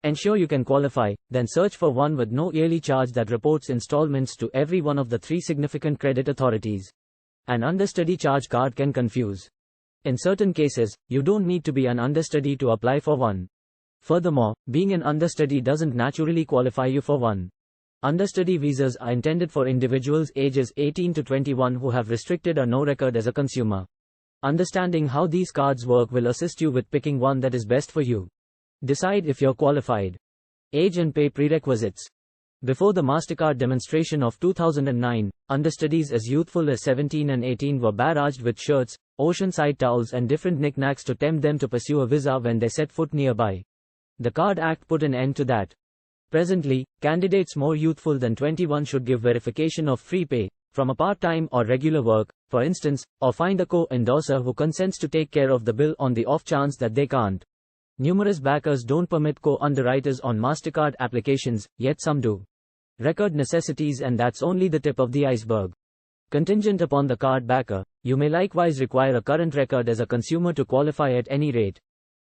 Ensure you can qualify, then search for one with no yearly charge that reports installments to every one of the 3 significant credit authorities. An understudy charge card can confuse. In certain cases, you don't need to be an understudy to apply for one. Furthermore, being an understudy doesn't naturally qualify you for one. Understudy visas are intended for individuals ages 18 to 21 who have restricted or no record as a consumer. Understanding how these cards work will assist you with picking one that is best for you. Decide if you're qualified. Age and pay prerequisites. Before the MasterCard demonstration of 2009, understudies as youthful as 17 and 18 were barraged with shirts, oceanside towels and different knickknacks to tempt them to pursue a visa when they set foot nearby. The Card Act put an end to that. Presently, candidates more youthful than 21 should give verification of free pay, from a part-time or regular work, for instance, or find a co-endorser who consents to take care of the bill on the off chance that they can't. Numerous backers don't permit co-underwriters on MasterCard applications, yet some do. Record necessities, and that's only the tip of the iceberg. Contingent upon the card backer, you may likewise require a current record as a consumer to qualify at any rate.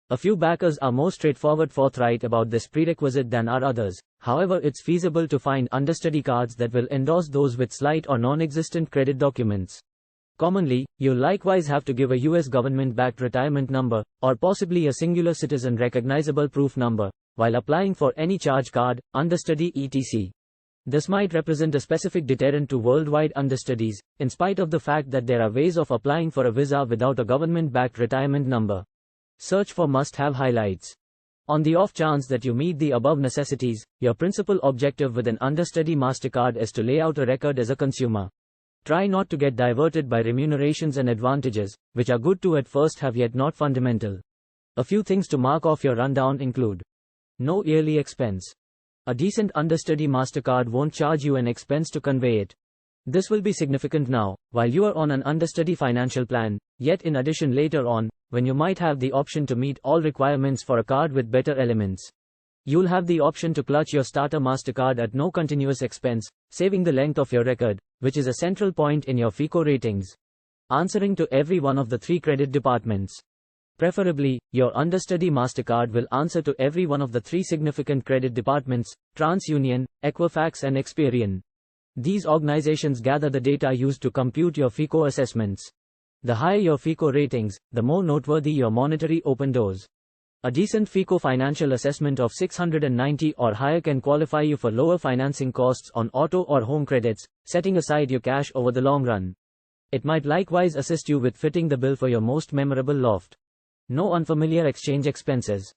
A few backers are more forthright about this prerequisite than are others. However, it's feasible to find understudy cards that will endorse those with slight or non-existent credit documents. Commonly, you'll likewise have to give a US government-backed retirement number, or possibly a singular citizen recognizable proof number, while applying for any charge card, understudy etc. This might represent a specific deterrent to worldwide understudies, in spite of the fact that there are ways of applying for a visa without a government-backed retirement number. Search for must-have highlights. On the off chance that you meet the above necessities, your principal objective with an understudy MasterCard is to lay out a record as a consumer. Try not to get diverted by remunerations and advantages, which are good to at first have yet not fundamental. A few things to mark off your rundown include: no yearly expense. A decent understudy MasterCard won't charge you an expense to convey it. This will be significant now, while you are on an understudy financial plan, yet in addition later on, when you might have the option to meet all requirements for a card with better elements. You'll have the option to clutch your starter MasterCard at no continuous expense, saving the length of your record, which is a central point in your FICO ratings. Answering to every one of the 3 credit departments. Preferably, your understudy MasterCard will answer to every one of the 3 significant credit departments: TransUnion, Equifax and Experian. These organizations gather the data used to compute your FICO assessments. The higher your FICO ratings, the more noteworthy your monetary open doors. A decent FICO financial assessment of 690 or higher can qualify you for lower financing costs on auto or home credits, setting aside your cash over the long run. It might likewise assist you with fitting the bill for your most memorable loft. No unfamiliar exchange expenses.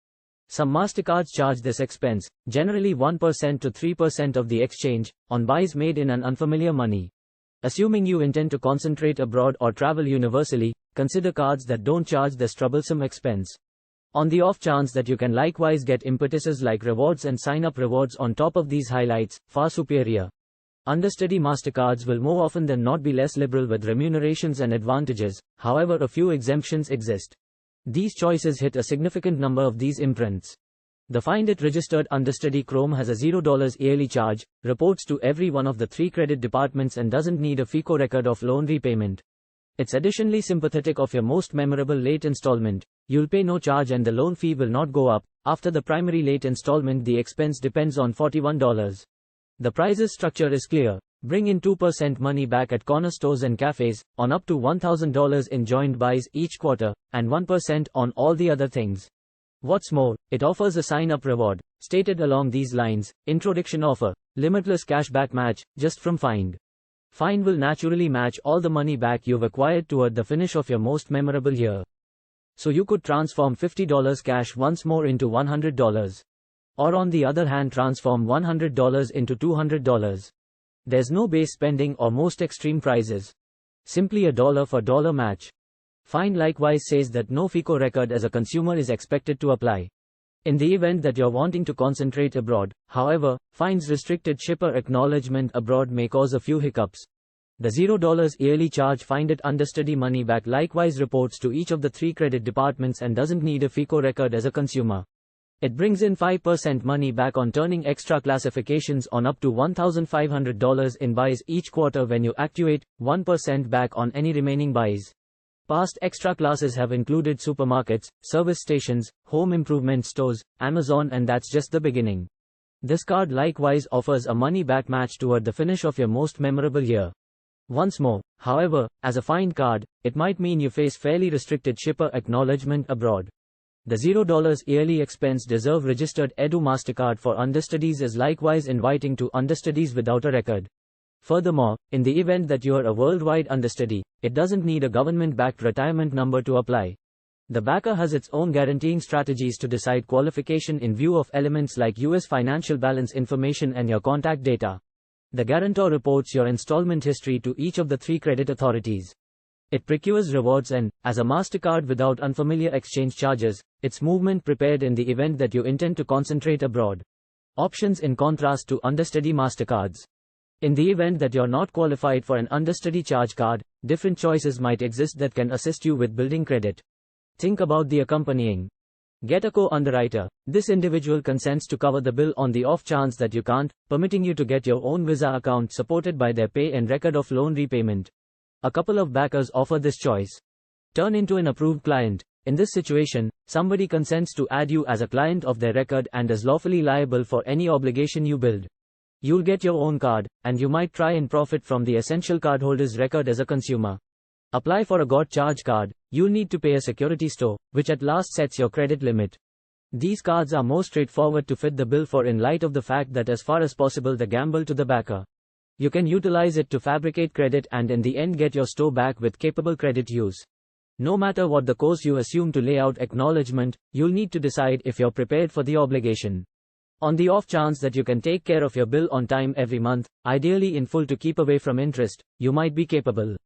Some MasterCards charge this expense, generally 1% to 3% of the exchange, on buys made in an unfamiliar money. Assuming you intend to concentrate abroad or travel universally, consider cards that don't charge this troublesome expense. On the off chance that you can likewise get impetuses like rewards and sign-up rewards on top of these highlights, far superior. Understudy MasterCards will more often than not be less liberal with remunerations and advantages, however a few exemptions exist. These choices hit a significant number of these imprints. The Find It registered understudy Chrome has a $0 yearly charge, reports to every one of the 3 credit departments and doesn't need a FICO record of loan repayment. It's additionally sympathetic of your most memorable late installment. You'll pay no charge and the loan fee will not go up. After the primary late installment, the expense depends on $41. The prices structure is clear. Bring in 2% money back at corner stores and cafes, on up to $1,000 in joint buys each quarter, and 1% on all the other things. What's more, it offers a sign-up reward, stated along these lines: introduction offer, limitless cashback match, just from Find. Find will naturally match all the money back you've acquired toward the finish of your most memorable year. So you could transform $50 cash once more into $100. Or on the other hand transform $100 into $200. There's no base spending or most extreme prices. Simply a dollar for dollar match. Find likewise says that no FICO record as a consumer is expected to apply. In the event that you're wanting to concentrate abroad, however, Find's restricted shipper acknowledgement abroad may cause a few hiccups. The $0 yearly charge Find It understudy money back likewise reports to each of the 3 credit departments and doesn't need a FICO record as a consumer. It brings in 5% money back on turning extra classifications on up to $1,500 in buys each quarter when you actuate, 1% back on any remaining buys. Past extra classes have included supermarkets, service stations, home improvement stores, Amazon, and that's just the beginning. This card likewise offers a money-back match toward the finish of your most memorable year. Once more, however, as a find card, it might mean you face fairly restricted shipper acknowledgement abroad. The $0 yearly expense deserve registered Edu MasterCard for understudies is likewise inviting to understudies without a record. Furthermore, in the event that you are a worldwide understudy, it doesn't need a government-backed retirement number to apply. The backer has its own guaranteeing strategies to decide qualification in view of elements like US financial balance information and your contact data. The guarantor reports your installment history to each of the 3 credit authorities. It procures rewards and, as a MasterCard without unfamiliar exchange charges, it's movement prepared in the event that you intend to concentrate abroad. Options in contrast to understudy MasterCards. In the event that you're not qualified for an understudy charge card, different choices might exist that can assist you with building credit. Think about the accompanying. Get a co-underwriter. This individual consents to cover the bill on the off chance that you can't, permitting you to get your own Visa account supported by their pay and record of loan repayment. A couple of backers offer this choice. Turn into an approved client. In this situation, somebody consents to add you as a client of their record and is lawfully liable for any obligation you build. You'll get your own card, and you might try and profit from the essential cardholder's record as a consumer. Apply for a got charge card. You'll need to pay a security store, which at last sets your credit limit. These cards are more straightforward to fit the bill for in light of the fact that as far as possible the gamble to the backer. You can utilize it to fabricate credit and in the end get your store back with capable credit use. No matter what the course you assume to lay out acknowledgement, you'll need to decide if you're prepared for the obligation. On the off chance that you can take care of your bill on time every month, ideally in full to keep away from interest, you might be capable.